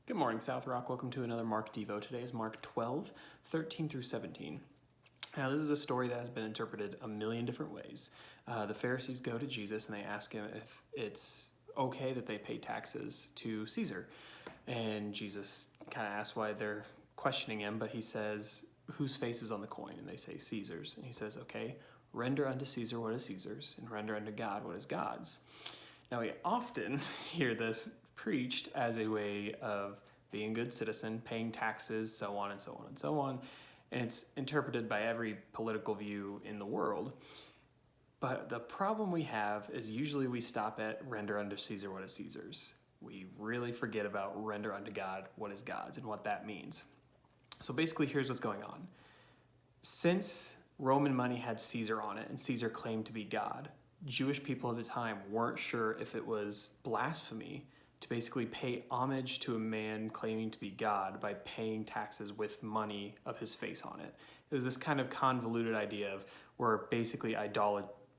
Good morning, South Rock. Welcome to another Mark Devo. Today is Mark 12, 13 through 17. Now, this is a story that has been interpreted a million different ways. The Pharisees go to Jesus and they ask him if it's okay that they pay taxes to Caesar. And Jesus kind of asks why they're questioning him, but he says, whose face is on the coin? And they say, Caesar's. And he says, okay, render unto Caesar what is Caesar's, and render unto God what is God's. Now, we often hear this preached as a way of being a good citizen, paying taxes, so on and so on and so on. And it's interpreted by every political view in the world. But the problem we have is usually we stop at render unto Caesar what is Caesar's. We really forget about render unto God what is God's and what that means. So basically, here's what's going on. Since Roman money had Caesar on it and Caesar claimed to be God, Jewish people at the time weren't sure if it was blasphemy to basically pay homage to a man claiming to be God by paying taxes with money of his face on it. It was this kind of convoluted idea of we're basically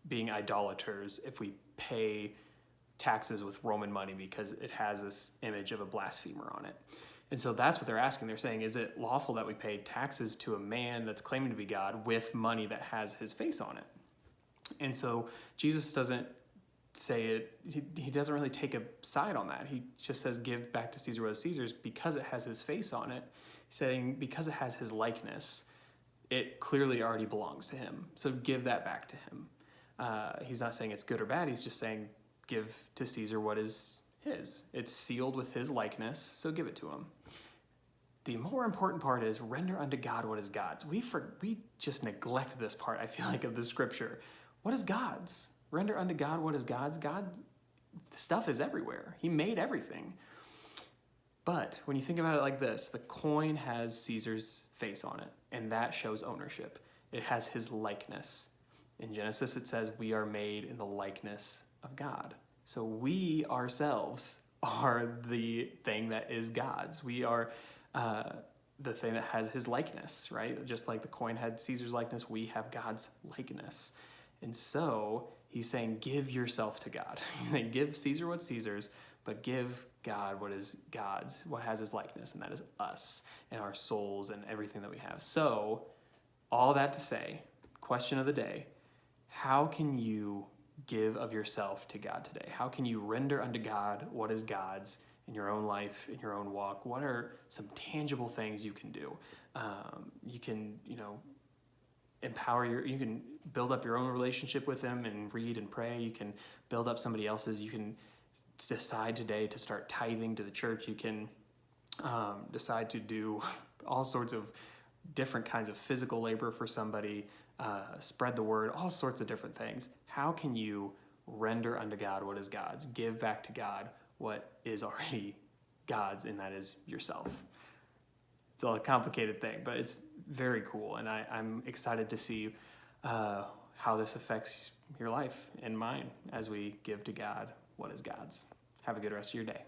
being idolaters if we pay taxes with Roman money because it has this image of a blasphemer on it. And so that's what they're asking. They're saying, is it lawful that we pay taxes to a man that's claiming to be God with money that has his face on it? And so Jesus doesn't say it, he doesn't really take a side on that. He just says, give back to Caesar what is Caesar's because it has his face on it. He's saying because it has his likeness, it clearly already belongs to him. So give that back to him. He's not saying it's good or bad. He's just saying, give to Caesar what is his. It's sealed with his likeness, so give it to him. The more important part is render unto God what is God's. We just neglect this part, I feel like, of the scripture. What is God's? Render unto God what is God's. God's stuff is everywhere. He made everything. But when you think about it like this, the coin has Caesar's face on it, and that shows ownership. It has his likeness. In Genesis, it says we are made in the likeness of God. So we ourselves are the thing that is God's. We are the thing that has his likeness, right? Just like the coin had Caesar's likeness, we have God's likeness. And so he's saying, give yourself to God. He's saying, give Caesar what's Caesar's, but give God what is God's, what has his likeness, and that is us and our souls and everything that we have. So all that to say, question of the day, how can you give of yourself to God today? How can you render unto God what is God's in your own life, in your own walk? What are some tangible things you can do? You can, you can build up your own relationship with him and read and pray. You can build up somebody else's. You can decide today to start tithing to the church. You can decide to do all sorts of different kinds of physical labor for somebody, spread the word, all sorts of different things. How can you render unto God what is God's? Give back to God what is already God's, and that is yourself. It's a complicated thing, but it's very cool, and I'm excited to see how this affects your life and mine as we give to God what is God's. Have a good rest of your day.